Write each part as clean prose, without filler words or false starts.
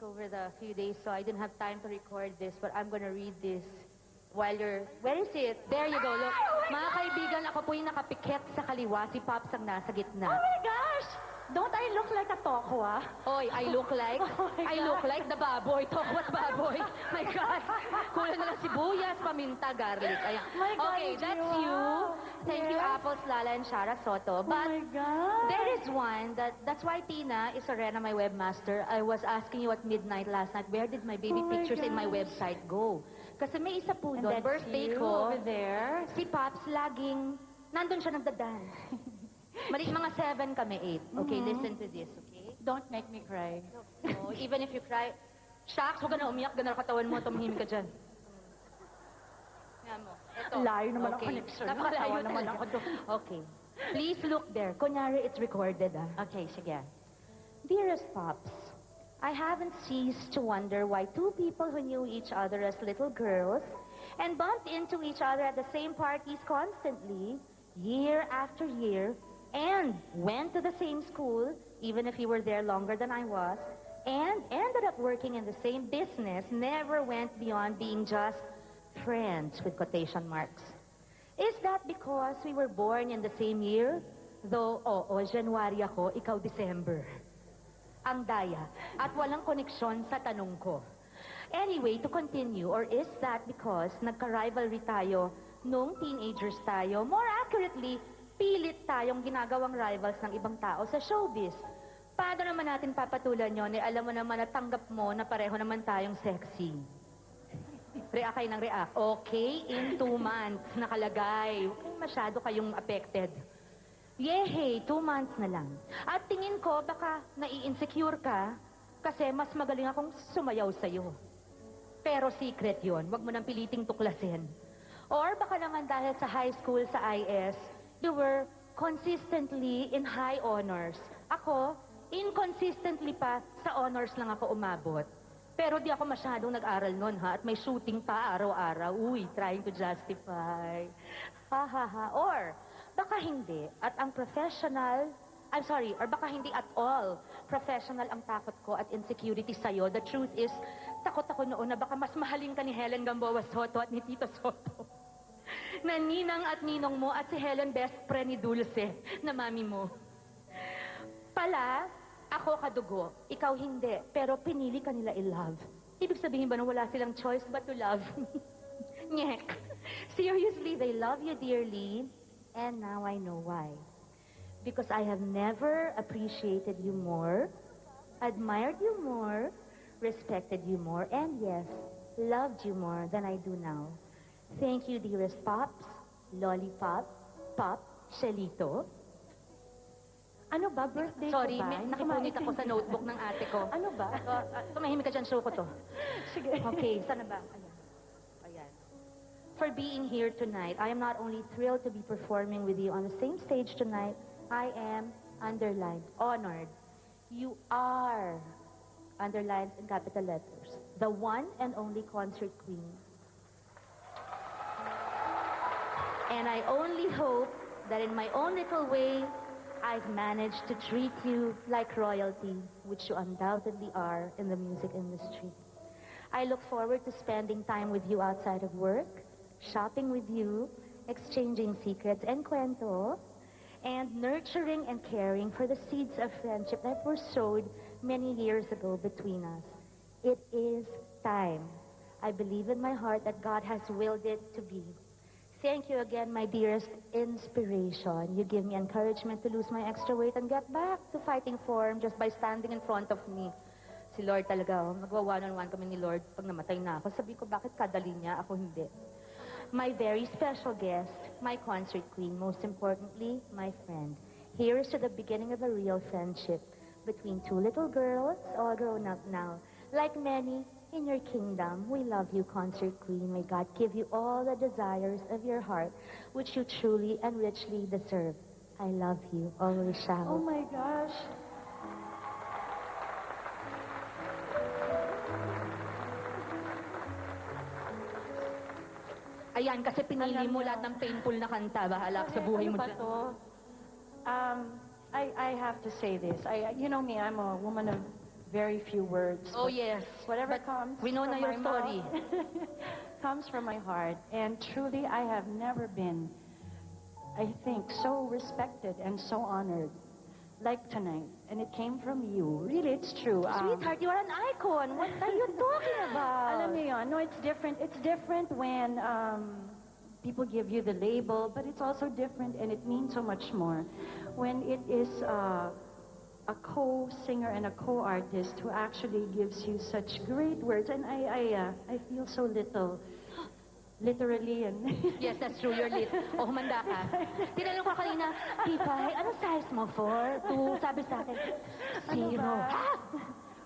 over the few days, so I didn't have time to record this, but I'm gonna read this while you're... Where is it? There you go, look. Mga kaibigan, ako po yung nakapikit sa kaliwa, si Pops ang nasa gitna. Oh my gosh! Don't I look like a tokwa? Oy, I look like? Oh my I God. look like the baboy. Tokwat baboy. My God. Kulang na lang sibuyas, paminta, garlic. Ayan. My God, Okay, that's you. Thank you, Yes. Apples, Lala, and Shara Soto. Oh But my God! there is one that's why Tina is Serena, my webmaster. I was asking you at midnight last night, where did my baby Oh my pictures in my gosh. website go? Kasi may isa po And doon, that's birthday you ko. over there. Si Pops, laging, nandun siya nagda-dance. Mali, mga 7 kami, 8. Okay, listen to this, okay? Don't make me cry. No, even if you cry, shucks, huwag ka na umiyak, gano'n katawan mo, tumahimik ka dyan. Yan mo, eto. Layo naman ang connection. Napakalayo Natawa naman talaga. ako doon. Okay. Please look there. Kunyari, it's recorded, ah. Okay, sige. Dearest Pops, I haven't ceased to wonder why two people who knew each other as little girls and bumped into each other at the same parties constantly, year after year, and went to the same school, even if you were there longer than I was, and ended up working in the same business, never went beyond being just friends with quotation marks. Is that because we were born in the same year? Though, January ako, ikaw December. Ang daya. At walang koneksyon sa tanong ko. Anyway, to continue, or is that because nagka-rivalry tayo nung teenagers tayo? More accurately, pilit tayong ginagawang rivals ng ibang tao sa showbiz. Paano naman natin papatulan yun? Alam mo naman na tanggap mo na pareho naman tayong sexy. React kayo ng react. Okay, in 2 months, nakalagay. Okay, masyado kayong affected. Yehey, 2 months na lang. At tingin ko, baka nai-insecure ka kasi mas magaling akong sumayaw sa'yo. Pero secret yon, wag mo nang piliting tuklasin. Or baka naman dahil sa high school sa IS, you were consistently in high honors. Ako, inconsistently pa sa honors lang ako umabot. Pero di ako masyadong nag-aral nun, ha? At may shooting pa araw-araw. Uy, trying to justify. Ha, ha, ha. Or, baka hindi. At ang professional, or baka hindi at all professional ang takot ko at insecurity sa'yo. The truth is, takot ako noon na baka mas mahalin ka ni Helen Gamboa Soto at ni Tito Soto. Na ninang at ninong mo at si Helen best friend ni Dulce na mami mo. Pala, ako kadugo, ikaw hindi, pero pinili ka nila i-love. Ibig sabihin ba na wala silang choice but to love me? Nyek. Seriously, they love you dearly, and now I know why. Because I have never appreciated you more, admired you more, respected you more, and yes, loved you more than I do now. Thank you, dearest Pops, Lollipop, Pop, Shelito. Ano ba? Birthday Sorry, ko ba? may Nakipunit ako sa notebook ng ate ko. Ano ba? Tumahimik ka dyan, show ko to. Sige. Okay, sana ba? Ayan. Ayan. For being here tonight, I am not only thrilled to be performing with you on the same stage tonight, I am underlined, honored. You are, underlined in capital letters, the one and only concert queen. And I only hope that in my own little way, I've managed to treat you like royalty, which you undoubtedly are in the music industry. I look forward to spending time with you outside of work, shopping with you, exchanging secrets and cuento, and nurturing and caring for the seeds of friendship that were sowed many years ago between us. It is time. I believe in my heart that God has willed it to be. Thank you again, my dearest inspiration. You give me encouragement to lose my extra weight and get back to fighting form just by standing in front of me. Si Lord talaga, magwa-one-on-one kami ni Lord pag namatay na ako. Sabi ko, bakit kadali niya? Ako hindi. My very special guest, my concert queen, most importantly, my friend. Here is to the beginning of a real friendship between two little girls, all grown up now. Like many in your kingdom, we love you, concert queen. May God give you all the desires of your heart, which you truly and richly deserve. I love you, always shall. Oh my gosh. Ayan, kasi pinili mo lahat ng painful na kanta. Bahala ka sa buhay mo Ano ba dyan. to? I have to say this. You know me, I'm a woman of very few words. Oh, but yes. Whatever But comes we know from na your my story. mouth comes from my heart. And truly, I have never been, I think, so respected and so honored like tonight. And it came from you. Really, it's true. Sweetheart, you are an icon. What are you talking about? Alam niyo yun, no, it's different. It's different when people give you the label, but it's also different, and it means so much more when it is a co-singer and a co-artist who actually gives you such great words. And I feel so little, literally, and Yes, that's true. You're late. O, humanda ka. Tinanong ko kanina, Tipay, anong size mo? 4? 2? Sabi sa akin, 0. ba? Ha?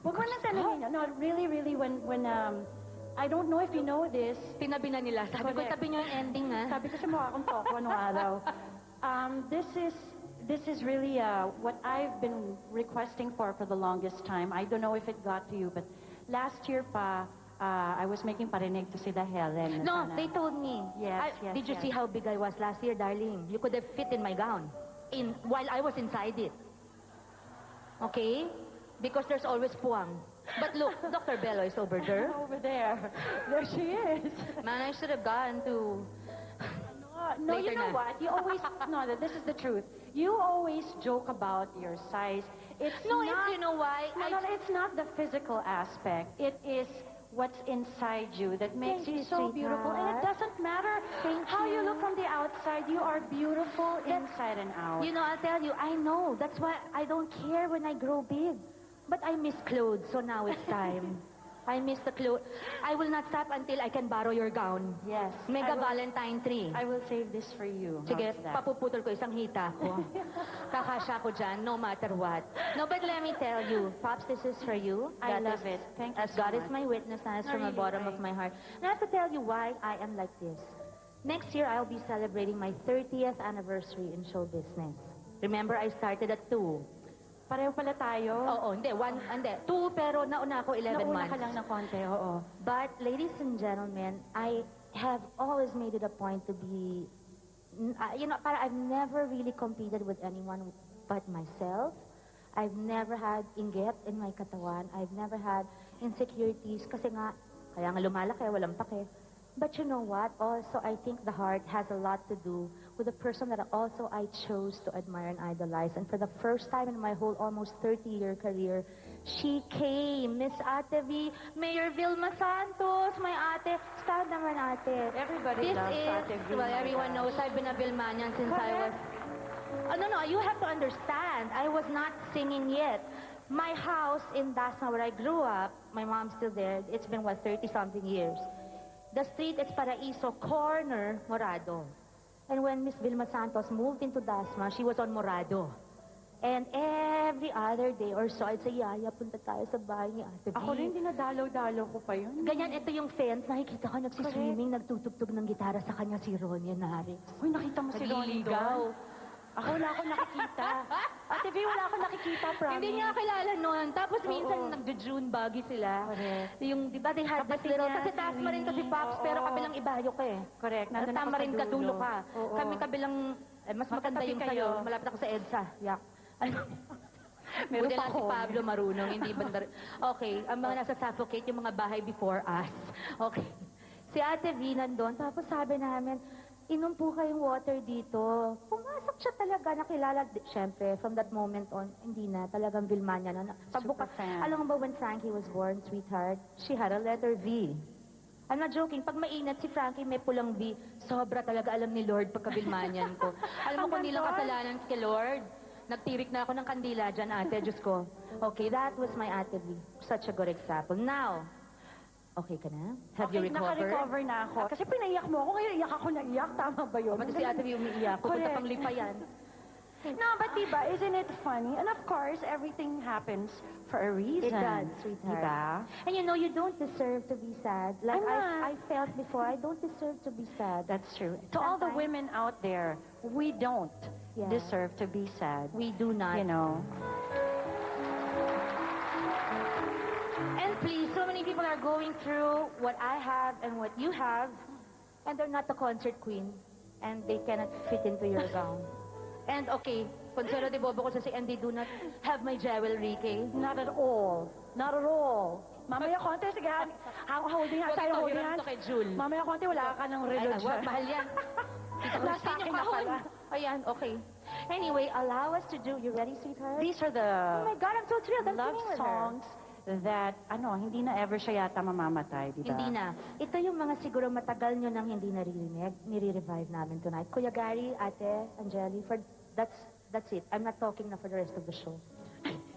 Huwag mo nang tanongin. No, really, really, when I don't know if you know this. Tinabi na nila. Sabi ko, Correct. tabi niyo yung ending, ha? Sabi ko sa mukha kong toko nung araw. This is really what I've been requesting for the longest time. I don't know if it got to you, but last year pa, I was making parinig to sila Helen. No, Sana. they told me. Yes, yes, Did you yes. see how big I was last year, darling? You could have fit in my gown while I was inside it. Okay? Because there's always puwang. But look, Dr. Bello is over there. Over there. There she is. Man, I should have gone to... No, you Later know na. what? You always, no, this is the truth. You always joke about your size. It's No, not, it's, you know why? no, it's not the physical aspect. It is what's inside you that makes Thank you you, so beautiful. And it sweetheart. doesn't matter Thank how you you. look from the outside. You are beautiful inside and out. You know, I'll tell you, I know. That's why I don't care when I grow big. But I miss clothes, so now it's time. I miss the clothes. I will not stop until I can borrow your gown. Yes. Mega Valentine tree. I will save this for you. Sige, How's that? papuputol ko isang hita ko. Kakasya ko dyan, no matter what. No, but let me tell you, Pops, this is for you. I That love is- it. Thank you As so God is much. my witness, and as No, from the really, bottom of right. my heart. And I have to tell you why I am like this. Next year, I'll be celebrating my 30th anniversary in show business. Remember, I started at 2. Pareho pala tayo. Oo, hindi. 2, pero nauna ako 11 Nauna months. ka lang ng konti, oo. But, ladies and gentlemen, I have always made it a point to be, you know, I've never really competed with anyone but myself. I've never had inggit in my katawan. I've never had insecurities kasi nga, kaya nga lumalaki, walang pake. But you know what? Also, I think the heart has a lot to do with the person that also I chose to admire and idolize. And for the first time in my whole almost 30-year career, she came. Miss Ate V, Mayor Vilma Santos, my ate. Stand naman, ate. Everybody This loves is, Ate V. well, everyone knows I've been a Vilmanian since I was... No, you have to understand. I was not singing yet. My house in Dasma, where I grew up, my mom's still there. It's been, 30-something years. The street is Paraiso, corner, Morado. And when Miss Vilma Santos moved into Dasma, she was on Morado. And every other day or so, I'd say, Yaya, punta tayo sa bahay ni Ate V. Ako rin, dinadalaw-dalaw ko pa yun. Ganyan, ito yung fence. Nakikita ko nagsiswimming, nagtutugtog ng gitara sa kanya si Ronya Naris. Uy, nakita mo si Ronnie doon? Ako wala akong nakikita. Ate V, wala akong nakikita, promise. Hindi niya kilala noon. Tapos Oo. minsan nag-June buggy sila. Correct. Yung, di ba, they had this Kapatid little, niya, kasi taas ma rin kasi Pops, Oo. pero kabilang ibayo ka eh. Correct. Nandun ako Tama sa rin kadulo dulo. ka. Oo. Kami kabilang, mas maganda Magkatabi yung kayo. sa'yo. Malapit ako sa EDSA. Yak. Meron Buti pa lang si ako. Pablo marunong, hindi banda. Okay, ang mga nasa suffocate, yung mga bahay before us. Okay. Si Ate V nandun, tapos sabi namin, inom po kayong water dito. Pumasok siya talaga, nakilala. Siyempre, from that moment on, hindi na, talagang Vilmania na. Super fan. Alam mo ba when Frankie was born, sweetheart, she had a letter V. I'm not joking, pag mainit si Frankie may pulang V, sobra talaga alam ni Lord pagka-Vilmanian ko. Alam mo kung nilang kasalanan kay Lord, nagtirik na ako ng kandila dyan, ate, Diyos ko. Okay, that was my Ate V. Such a good example. Now, okay ka na? Have you recovered? Naka-recover na ako. Kasi pinaiyak mo ako, ngayon iyak ako na iyak. Tama ba yun? Pati si Ate V umiiyak. Pupunta Correct. pang lipayan. No, but diba, isn't it funny? And of course, everything happens for a reason. It does, sweetheart. Diba? And you know, you don't deserve to be sad. Like I'm not. I felt before, I don't deserve to be sad. That's true. To all the Sometimes- women out there, we don't Yeah. deserve to be sad. We do not. You know. And please, so many people are going through what I have and what you have, and they're not the concert queen, and they cannot fit into your gown. And okay, Consuelo de Bobo ko sa and they do not have my jewelry, Kay. Not at all. Not at all. Mamaya konti, sige. Holding hands, tayo holding hands. Kay Jul. Mamaya konti, wala ka ng relo Ay, dyan. mahal yan. Tito Nasa Christine, akin yung na kahon. pala. Ayan, okay. Anyway, allow us to do, you ready, sweetheart? These are the Oh my God, I'm so thrilled. I'm love singing with her. songs that, hindi na ever siya yata mamamatay, di ba? Hindi na. Ito yung mga siguro matagal nyo nang hindi naririnig. Nire-revive namin tonight. Kuya Gary, Ate, Angeli, that's it. I'm not talking na for the rest of the show.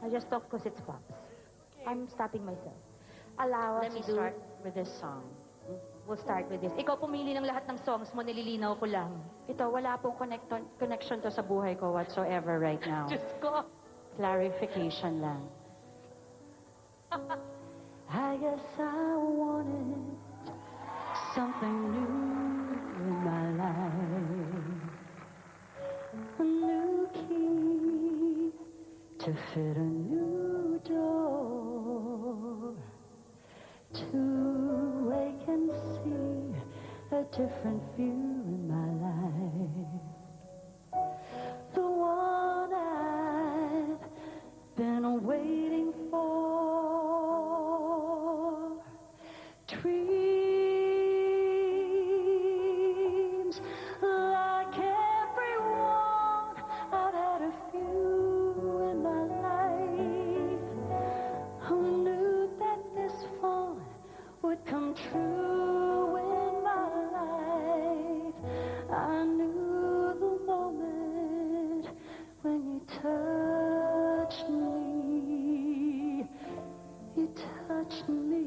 I just talk because it's Pops. Okay. I'm stopping myself. Allow us Let me to start with this song. We'll start with this. Ikaw pumili ng lahat ng songs mo, nililinaw ko lang. Ito, wala pong connection to sa buhay ko whatsoever right now. Diyos ko. Clarification lang. I guess I wanted something new in my life. A new key to fit a new door. To wake and see a different view in my life. The one I've been waiting for. Dreams like everyone, I've had a few in my life. Who knew that this one would come true in my life? I knew the moment when you touched me. You touched me.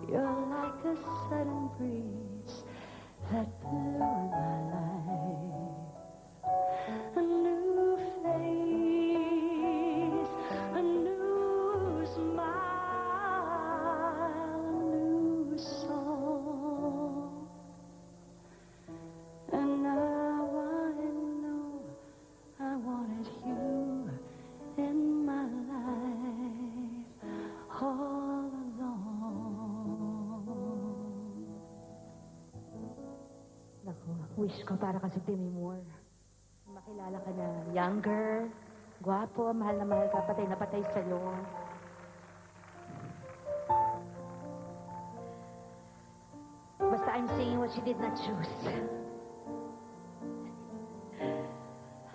You're like a sudden breeze that blew in my life. A new face, a new smile, a new song. And now I know I wanted you in my life all along. Naku, wish ko para kasi Demi Moore. Makilala ka na younger, gwapo, mahal na mahal ka, patay na patay sa'yo. Basta I'm singing what she did not choose.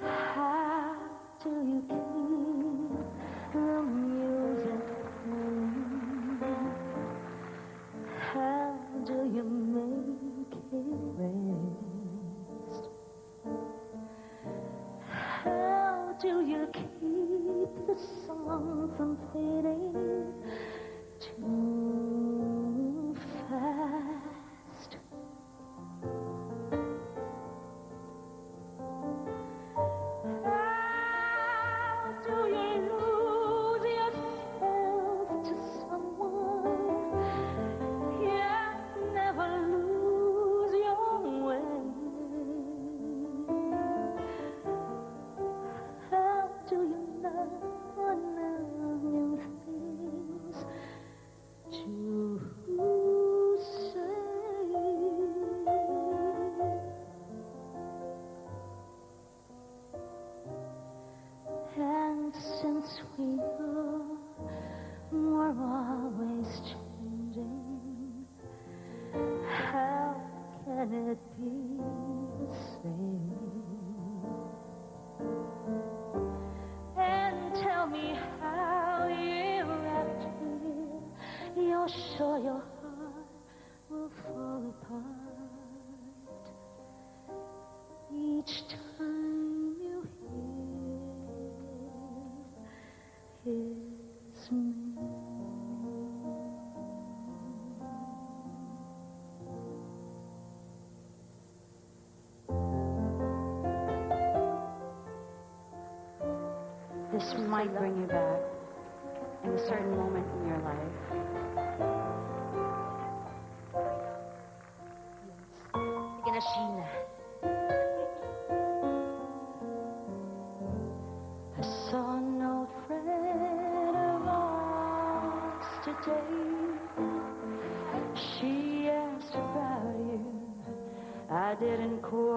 How do you keep the music playing? How do you make it rest? How do you keep the song from fading too fast? How do you lose yourself to someone? Yeah, never lose your way. How do you learn new things to say? And since we are, we're always changing, how can it be the same? And tell me how year after year you're sure your heart will fall apart each time you hear his name. This might bring you back in a certain moment in your life. Sige na, Sheena. I saw an old friend of ours today. She asked about you. I didn't quite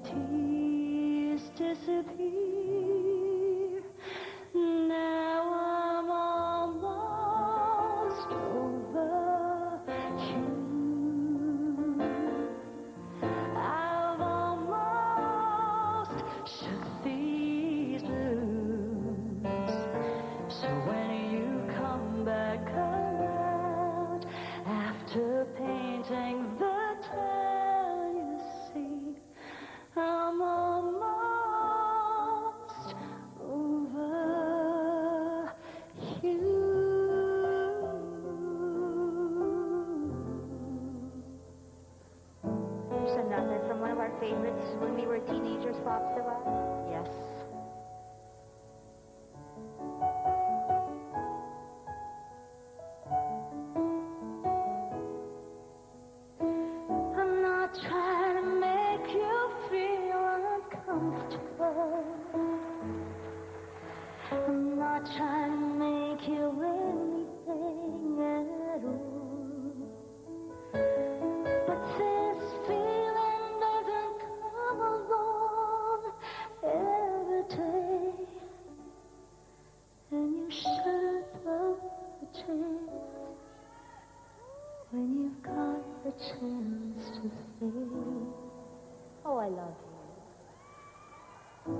tears disappear. Now I'm almost over you. I've almost shook these blues. So when you come back around after painting the town, you see I'm almost over you. Here's another from one of our favorites when we were teenagers, Pops, diba? Yes. I'm not trying to make you feel uncomfortable. I'm not trying to make you anything at all. But this feeling doesn't come along every day. And you should love the chance when you've got the chance to say, oh, I love you.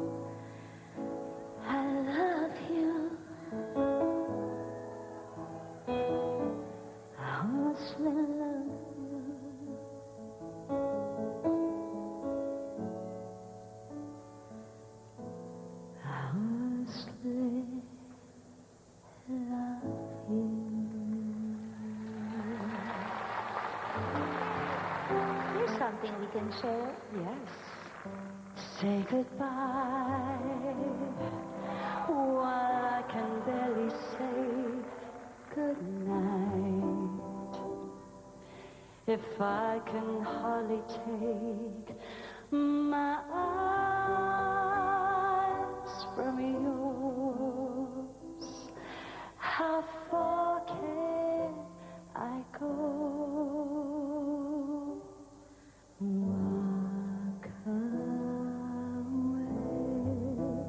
I love you. I honestly love you. I honestly love you. Here's something we can share. Yes. Say goodbye while I can barely say goodnight. If I can hardly take my eyes from yours, how far can I go? Walk away.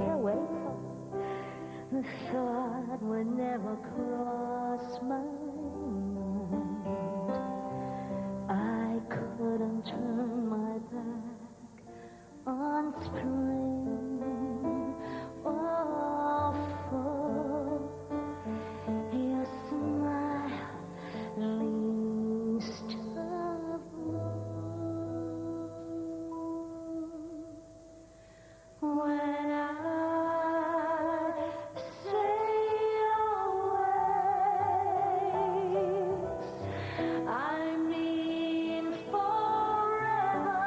Yeah, wait. The thought would never cross my mind. I couldn't turn my back on spring or fall. Your smile least of all. When I say always, I mean forever.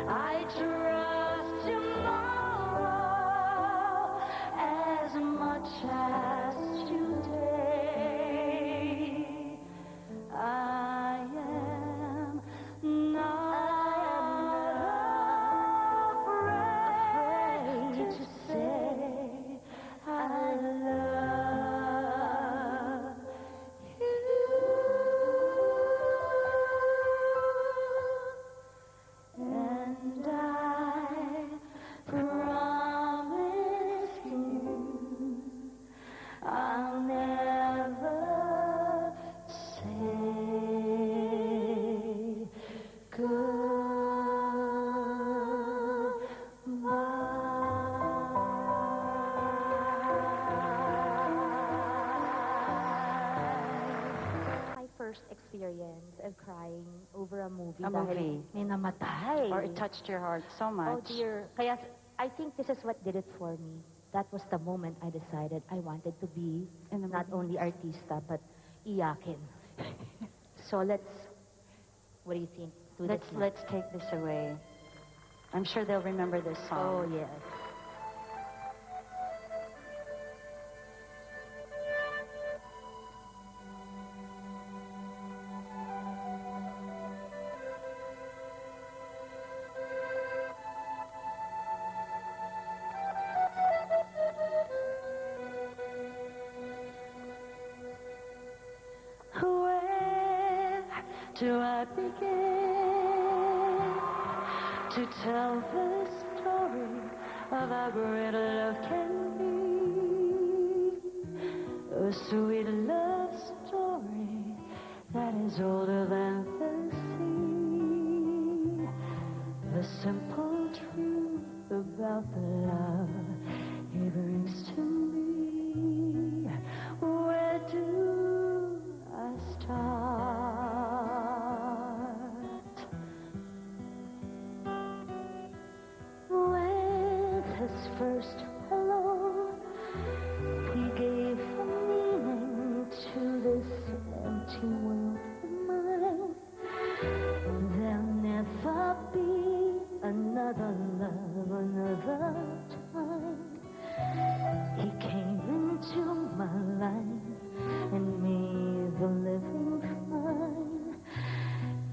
I trust tomorrow as much as today. I am not afraid to say I love you. And I promise you I'll never say goodbye. My first experience of crying over a movie. A movie. Dahil may namatay. Or it touched your heart so much. Oh dear. Kaya I think this is what did it for me. That was the moment I decided I wanted to be In the not movie. only artista but iyakin. So what do you think? Do this now. Let's take this away. I'm sure they'll remember this Oh song. yes. Where do I begin? to tell the story of how great love can be. A sweet love story that is older than the sea. The simple truth about the love he brings to me. Where do I start? With his first hello, he gave a meaning to this empty world of mine. There'll never be another love, another time. He came into my life and made the living fine.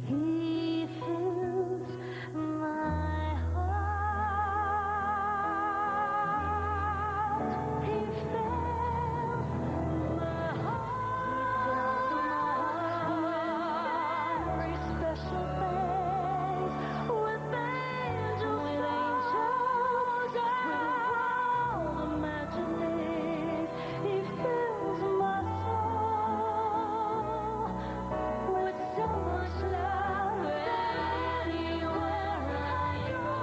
He fills my heart. He fills my heart. Every special place with angels, with all imagining. He fills my soul with so much love. Anywhere I go,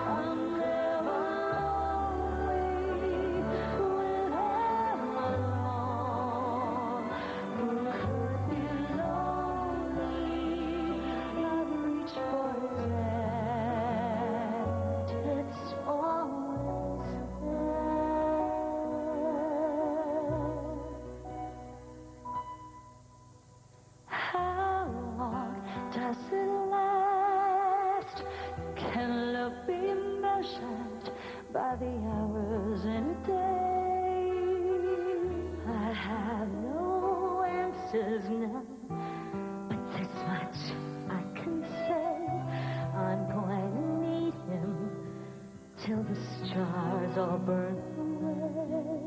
I'm never lonely with him alone. Who could be lonely? I'd reach for his hand. It's always there. How long does it last? Can love be measured by the hours in a day? I have no answers now, but this much I can say. I'm going to need him till the stars all burn away.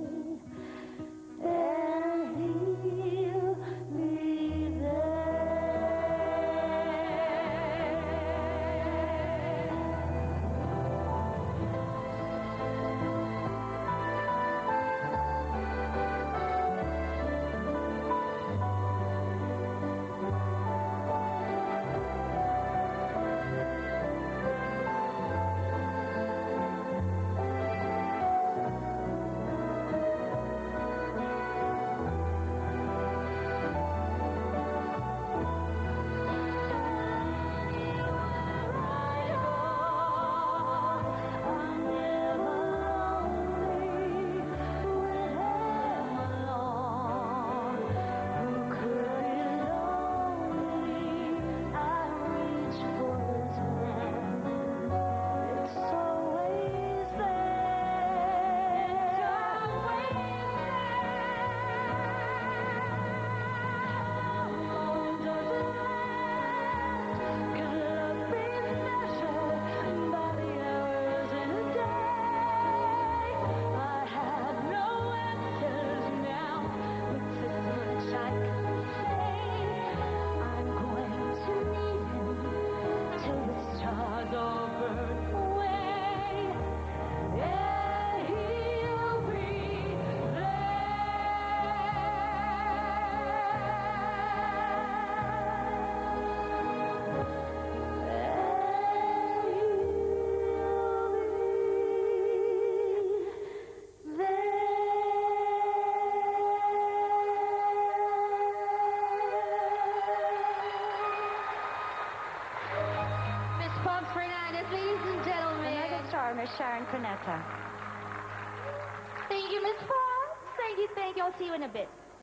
And he'll be there. Miss Sharon Pops. Thank you, Miss Pops. Thank you, thank you. I'll see you in a bit.